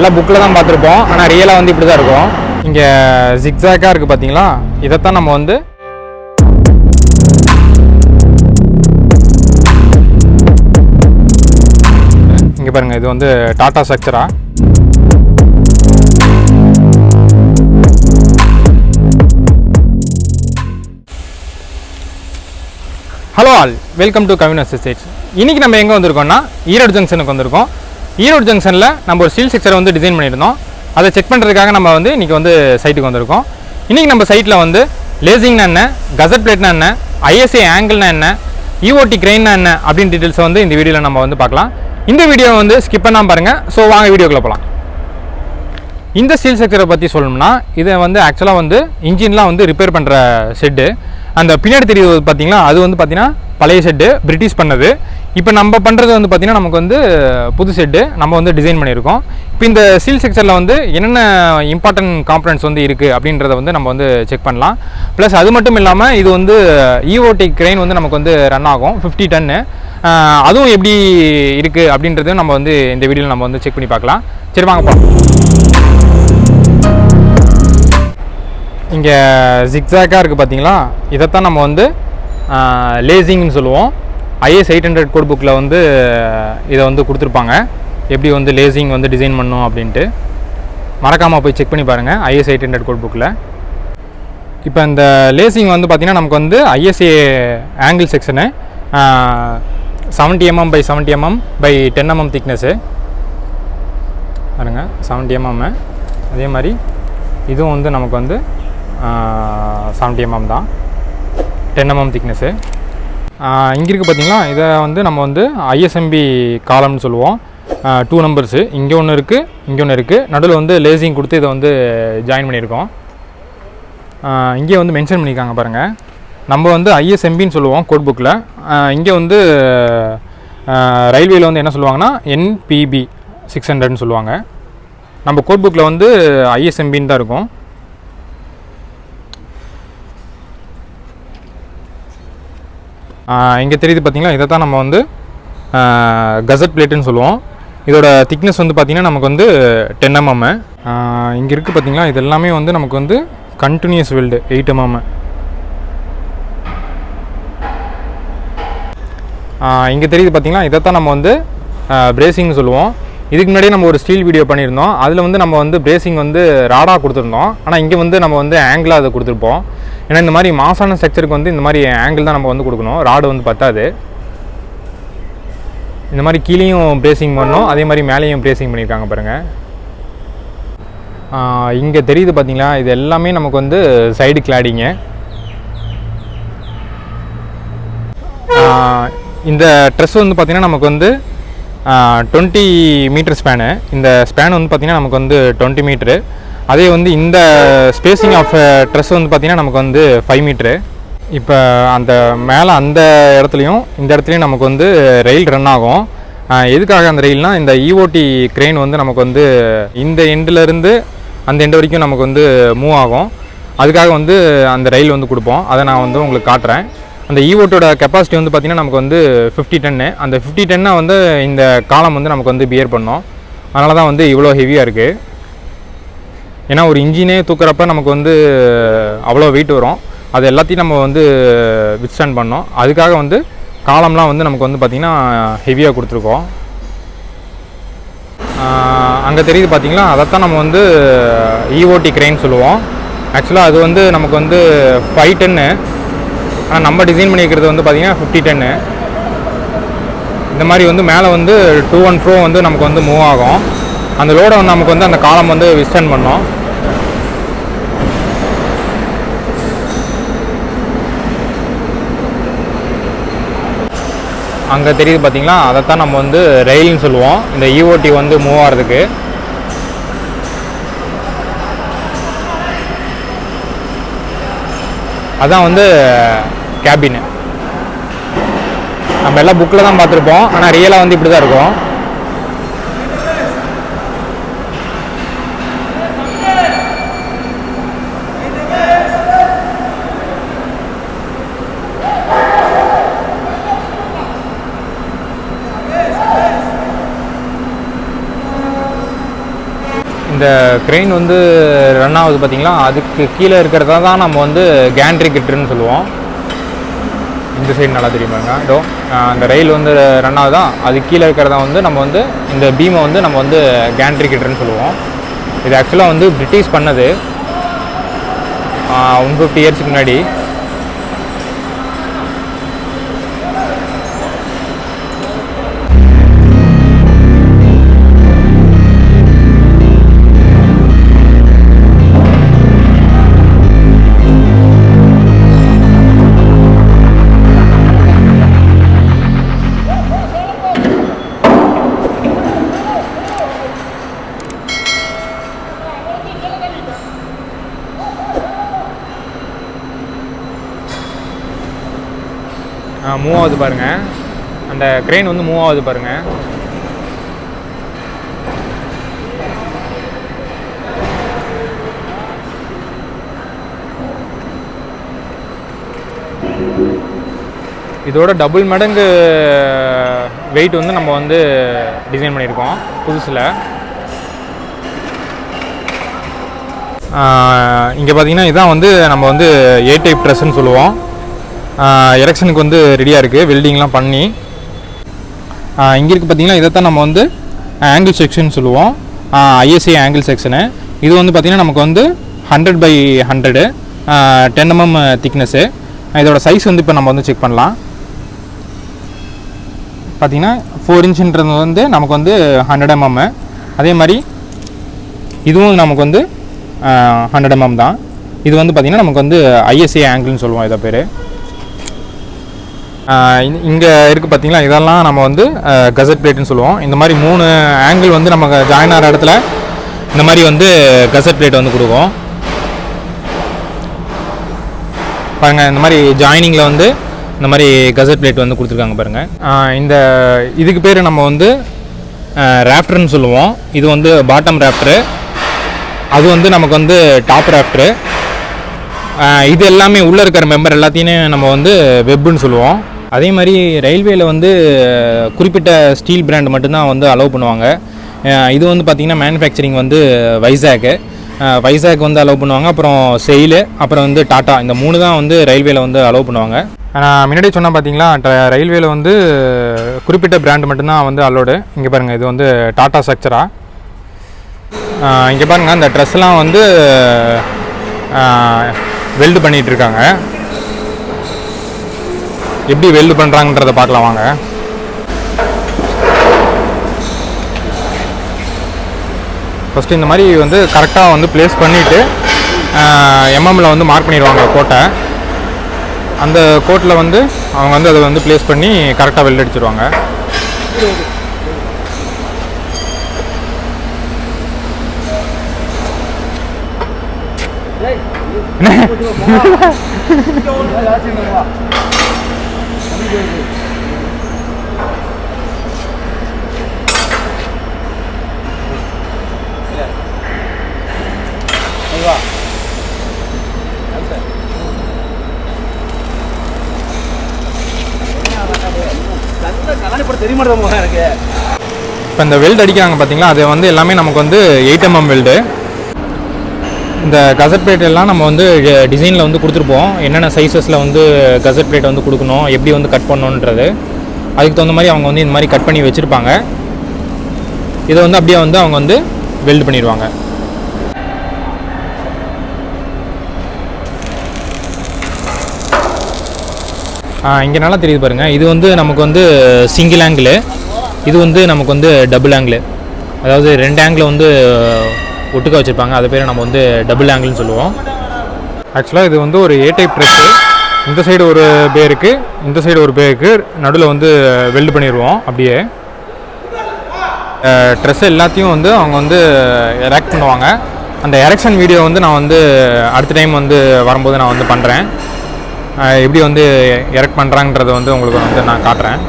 எல்லாம் புக்கில் தான் பார்த்துருப்போம், ஆனால் ரியலாக வந்து இப்படி தான் இருக்கும். இங்கே ஜிக்ஸாக்காக இருக்குது பார்த்தீங்களா, இதைத்தான் நம்ம வந்து இங்கே பாருங்கள், இது வந்து டாட்டா ஸ்ட்ரக்சரா. Hello all, welcome to Kavin's estates. இன்றைக்கி நம்ம எங்கே வந்திருக்கோம்னா ஈரோடு ஜங்ஷனுக்கு வந்திருக்கோம். ஈரோடு ஜங்ஷனில் நம்ம ஒரு ஸ்டீல் ஸ்ட்ரக்சரை வந்து டிசைன் பண்ணியிருந்தோம். அதை செக் பண்ணுறதுக்காக நம்ம வந்து இன்றைக்கி வந்து சைட்டுக்கு வந்திருக்கோம். இன்றைக்கி நம்ம சைட்டில் வந்து லேசிங்னா என்ன, கசட் பிளேட்னா என்ன, ஐஎஸ்ஏ ஆங்கிள்னா என்ன, இஓடி கிரெயின்னா என்ன அப்படின்னு டீட்டெயில்ஸை வந்து இந்த வீடியோவில் நம்ம வந்து பார்க்கலாம். இந்த வீடியோவை வந்து ஸ்கிப் பண்ணாமல் பாருங்கள். ஸோ வாங்க வீடியோக்குள்ளே போகலாம். இந்த ஸ்டீல் ஸ்ட்ரக்சரை பற்றி சொல்லணும்னா, இதை வந்து ஆக்சுவலாக வந்து இன்ஜின்லாம் வந்து ரிப்பேர் பண்ணுற ஷெட்டு. அந்த பின்னாடி தெரியுது பார்த்தீங்களா, அது வந்து பார்த்தீங்கன்னா பழைய ஷெட்டு, பிரிட்டிஷ் பண்ணது. இப்போ நம்ம பண்ணுறது வந்து பார்த்திங்கன்னா நமக்கு வந்து புது ஷெட்டு நம்ம வந்து டிசைன் பண்ணியிருக்கோம். இப்போ இந்த ஸ்டீல் ஸ்ட்ரக்சரில் வந்து என்னென்ன இம்பார்ட்டன்ட் காம்பனன்ட்ஸ் வந்து இருக்குது அப்படின்றத வந்து நம்ம வந்து செக் பண்ணலாம். ப்ளஸ் அது மட்டும் இல்லாமல் இது வந்து EOT Crane வந்து நமக்கு வந்து ரன் ஆகும் 50 டன்னு. அதுவும் எப்படி இருக்குது அப்படின்றதையும் நம்ம வந்து இந்த வீடியோவில் நம்ம வந்து செக் பண்ணி பார்க்கலாம். சரி வாங்க போகலாம். இங்கே ஜிக்ஸாக்காக இருக்குது பார்த்தீங்களா, இதைத்தான் நம்ம வந்து லேசிங்னு சொல்லுவோம். IS 800 கோட் புக்கில் வந்து இதை வந்து கொடுத்துருப்பாங்க, எப்படி வந்து லேசிங் வந்து டிசைன் பண்ணணும் அப்படின்ட்டு. மறக்காமல் போய் செக் பண்ணி பாருங்கள் IS 800 கோட் புக்கில். இப்போ இந்த லேசிங் வந்து பார்த்திங்கன்னா நமக்கு வந்து ISA angle section 70 mm by 70 mm by 10 mm thickness பாருங்க, 70 mm. அதே மாதிரி இதுவும் வந்து நமக்கு வந்து 70 mm தான், 10 mm திக்னஸ்ஸு. இங்கே இருக்குது பார்த்தீங்களா, இதை வந்து நம்ம வந்து ISMB காலம்னு சொல்லுவோம். 2 நம்பர்ஸு, இங்கே ஒன்று இருக்குது, இங்கே ஒன்று இருக்குது. நடுவில் வந்து லேசிங் கொடுத்து இதை வந்து ஜாயின் பண்ணியிருக்கோம். இங்கே வந்து மென்ஷன் பண்ணியிருக்காங்க பாருங்கள், நம்ம வந்து ISMBன்னு சொல்லுவோம் கோட் புக்கில். இங்கே வந்து ரயில்வேயில் வந்து என்ன சொல்லுவாங்கன்னா NPB 600ன்னு சொல்லுவாங்க. நம்ம கோட் புக்கில் வந்து ISMBன்னு தான் இருக்கும். இங்கே தெரியுது பார்த்தீங்களா, இதை தான் நம்ம வந்து கசட் பிளேட்டுன்னு சொல்லுவோம். இதோட திக்னஸ் வந்து பார்த்திங்கன்னா நமக்கு வந்து 10 mm. இங்கே இருக்குது பார்த்தீங்களா, இது எல்லாமே வந்து நமக்கு வந்து கண்டினியூஸ் வெல்டு 8 mm. இங்கே தெரியுது பார்த்தீங்களா, இதை தான் நம்ம வந்து பிரேசிங்னு சொல்லுவோம். இதுக்கு முன்னாடியே நம்ம ஒரு ஸ்டீல் வீடியோ பண்ணியிருந்தோம். அதில் வந்து நம்ம வந்து பிரேசிங் வந்து ராடாக கொடுத்துருந்தோம். ஆனால் இங்கே வந்து நம்ம வந்து ஆங்கிளாக அதை கொடுத்துருப்போம். ஏன்னா இந்த மாதிரி மாசான ஸ்ட்ரக்சருக்கு வந்து இந்த மாதிரி ஆங்கிள் தான் நம்ம வந்து கொடுக்கணும், ராடு வந்து பத்தாது. இந்த மாதிரி கீழேயும் பிரேசிங் பண்ணணும், அதே மாதிரி மேலேயும் பிரேசிங் பண்ணியிருக்காங்க பாருங்கள். இங்கே தெரியுது பார்த்தீங்களா, இது எல்லாமே நமக்கு வந்து சைடு கிளாடிங்கு. இந்த ட்ரெஸ் வந்து பார்த்திங்கன்னா நமக்கு வந்து 20 மீட்டர் ஸ்பேனு. இந்த ஸ்பேன் வந்து பார்த்திங்கன்னா நமக்கு வந்து 20 மீட்ரு. அதே வந்து இந்த ஸ்பேசிங் ஆஃப் ட்ரெஸ் வந்து பார்த்திங்கன்னா நமக்கு வந்து 5 மீட்ரு. இப்போ அந்த மேலே அந்த இடத்துலையும் இந்த இடத்துலையும் நமக்கு வந்து ரயில் ரன் ஆகும். எதுக்காக அந்த ரயில்னால், இந்த EOT Crane வந்து நமக்கு வந்து இந்த எண்டுலேருந்து அந்த எண்டு வரைக்கும் நமக்கு வந்து மூவ் ஆகும். அதுக்காக வந்து அந்த ரயில் வந்து கொடுப்போம். அதை நான் வந்து உங்களுக்கு காட்டுறேன். அந்த EOTோட கெப்பாசிட்டி வந்து பார்த்திங்கன்னா நமக்கு வந்து 50 டன்னு. அந்த 50 டன்னை வந்து இந்த காலம் வந்து நமக்கு வந்து பியர் பண்ணோம். அதனால தான் வந்து இவ்வளோ ஹெவியாக இருக்குது. ஏன்னா ஒரு இன்ஜினே தூக்குறப்ப நமக்கு வந்து அவ்வளோ வெயிட் வரும். அது எல்லாத்தையும் நம்ம வந்து வித்ஸ்டாண்ட் பண்ணோம். அதுக்காக வந்து காலம்லாம் வந்து நமக்கு வந்து பார்த்திங்கன்னா ஹெவியாக கொடுத்துருக்கோம். அங்கே தெரியுது பார்த்திங்களா, அதைத்தான் நம்ம வந்து EOT Crane சொல்லுவோம். ஆக்சுவலாக அது வந்து நமக்கு வந்து 5 டன்னு. ஆனால் நம்ம டிசைன் பண்ணியிருக்கிறது வந்து பார்த்திங்கன்னா 50 டன்னு. இந்த மாதிரி வந்து மேலே வந்து 2 and fro வந்து நமக்கு வந்து மூவ் ஆகும். அந்த லோடை வந்து நமக்கு வந்து அந்த காலம் வந்து விஸ்டாண்ட் பண்ணோம். அங்கே தெரியுது பார்த்தீங்களா, அதைத்தான் நம்ம வந்து ரயில்னு சொல்லுவோம், இந்த EOT வந்து மூவ் ஆகிறதுக்கு. அதான் வந்து கேபின். நம்ம எல்லாம் புக்கில் தான் பார்த்துருப்போம், ஆனால் ரியலாக வந்து இப்படி தான் இருக்கும். இந்த க்ரெயின் வந்து ரன் ஆகுது பார்த்தீங்களா, அதுக்கு கீழே இருக்கிறதா தான் நம்ம வந்து கேண்ட்ரி கிட்டர்னு சொல்லுவோம். இந்த சைடு நல்லா தெரியுமாங்க, இதோ அந்த ரயில் வந்து ரன் ஆகுதா, அது கீழே இருக்கிறதா வந்து நம்ம வந்து இந்த பீமை வந்து நம்ம வந்து கேண்ட்ரி கிட்டர்னு சொல்லுவோம். இது ஆக்சுவலாக வந்து பிரிட்டிஷ் பண்ணது 150 இயர்ஸ்க்கு முன்னாடி. மூவ் ஆகுது பாருங்கள், அந்த க்ரெயின் வந்து மூவ் ஆகுது பாருங்கள். இதோட டபுள் மடங்கு வெயிட் வந்து நம்ம வந்து டிசைன் பண்ணியிருக்கோம் புதுசில். இங்கே பார்த்தீங்கன்னா இதான் வந்து நம்ம வந்து ஏ டைப் ட்ரெஸ்ன்னு சொல்லுவோம். எரெக்ஷனுக்கு வந்து ரெடியாக இருக்குது, வெல்டிங்லாம் பண்ணி. இங்கே இருக்குது பார்த்தீங்கன்னா இதை தான் நம்ம வந்து ஆங்கிள் செக்ஷன் சொல்லுவோம், ஐஎஸ்ஐ ஆங்கிள் செக்ஷனு. இது வந்து பார்த்திங்கன்னா நமக்கு வந்து 100/100 10 mm திக்னஸ்ஸு. இதோட சைஸ் வந்து இப்போ நம்ம வந்து செக் பண்ணலாம். பார்த்திங்கன்னா 4 inchன்றது வந்து நமக்கு வந்து 100 mm. அதே மாதிரி இதுவும் நமக்கு வந்து 100 mm தான். இது வந்து பார்த்திங்கன்னா நமக்கு வந்து ஐஎஸ்ஐ ஆங்கிள்னு சொல்லுவோம் இதை பேர். இங்கே இருக்குது பார்த்தீங்களா, இதெல்லாம் நம்ம வந்து கசட் பிளேட்டுன்னு சொல்லுவோம். இந்த மாதிரி 3 ஆங்கிள் வந்து நமக்கு ஜாயின் ஆகிற இடத்துல இந்த மாதிரி வந்து கசட் பிளேட் வந்து கொடுக்கும் பாருங்கள். இந்த மாதிரி ஜாயினிங்கில் வந்து இந்த மாதிரி கசட் பிளேட் வந்து கொடுத்துருக்காங்க பாருங்கள். இந்த இதுக்கு பேர் நம்ம வந்து ராஃப்டர்னு சொல்லுவோம். இது வந்து பாட்டம் ராஃப்டரு, அது வந்து நமக்கு வந்து டாப் ராஃப்டரு. இது எல்லாமே உள்ளே இருக்கிற மெம்பர் எல்லாத்தையுமே நம்ம வந்து வெப்புன்னு சொல்லுவோம். அதே மாதிரி ரயில்வேல வந்து குறிப்பிட்ட ஸ்டீல் பிராண்ட் மட்டும்தான் வந்து அலோவ் பண்ணுவாங்க. இது வந்து பார்த்திங்கன்னா மேனுஃபேக்சரிங் வந்து வைசாக் வந்து அலோவ் பண்ணுவாங்க. அப்புறம் செயிலு, அப்புறம் வந்து டாட்டா, இந்த 3 தான் வந்து ரயில்வேல வந்து அலோவ் பண்ணுவாங்க. நான் முன்னாடி சொன்னேன் பார்த்தீங்களா, ரயில்வேல வந்து குறிப்பிட்ட பிராண்ட் மட்டும்தான் வந்து அலோடு. இங்கே பாருங்கள், இது வந்து டாட்டா ஸ்ட்ரக்சரா. இங்கே பாருங்கள், அந்த ட்ரெஸ்லாம் வந்து வெல்டு பண்ணிகிட்ருக்காங்க. எப்படி வெல்டு பண்ணுறாங்கன்றதை பார்க்கலாம் வாங்க. ஃபஸ்ட்டு இந்த மாதிரி வந்து கரெக்டாக வந்து ப்ளேஸ் பண்ணிவிட்டு எம்எம்மில் வந்து மார்க் பண்ணிடுவாங்க கோட்டை. அந்த கோட்டில் வந்து அவங்க வந்து அதை வந்து ப்ளேஸ் பண்ணி கரெக்டாக வெல்டு அடிச்சிடுவாங்க. இப்போ இந்த வெல்டு அடிக்கிறாங்க பார்த்தீங்களா, அது வந்து எல்லாமே நமக்கு வந்து 8 mm வெல்டு. இந்த கசட் பிளேட் எல்லாம் நம்ம வந்து டிசைனில் வந்து கொடுத்துருப்போம், என்னென்ன சைஸஸில் வந்து கசட் பிளேட் வந்து கொடுக்கணும், எப்படி வந்து கட் பண்ணணுன்றது. அதுக்கு தகுந்த மாதிரி அவங்க வந்து இந்த மாதிரி கட் பண்ணி வச்சுருப்பாங்க. இதை வந்து அப்படியே வந்து அவங்க வந்து வெல்டு பண்ணிடுவாங்க. இங்கே நல்லா தெரியுது பாருங்கள், இது வந்து நமக்கு வந்து சிங்கிள் ஆங்கிள், இது வந்து நமக்கு வந்து டபுள் ஆங்கிள். அதாவது 2 ஆங்கிள் வந்து ஒட்டுக்க வச்சுருப்பாங்க, அது பேர் நம்ம வந்து டபுள் ஆங்கிள்னு சொல்லுவோம். ஆக்சுவலாக இது வந்து ஒரு ஏ டைப் ட்ரெஸ்ஸு. இந்த சைடு ஒரு பேருக்கு, இந்த சைடு ஒரு பேருக்கு நடுவில் வந்து வெல்டு பண்ணிடுவோம். அப்படியே ட்ரெஸ் எல்லாத்தையும் வந்து அவங்க வந்து எரெக்ட் பண்ணுவாங்க. அந்த எரெக்ஷன் வீடியோ வந்து நான் வந்து அடுத்த டைம் வந்து வரும்போது நான் வந்து பண்ணுறேன். எப்படி வந்து எரெக்ட் பண்ணுறாங்கன்றதை வந்து உங்களுக்கு வந்து நான் காட்டுறேன்.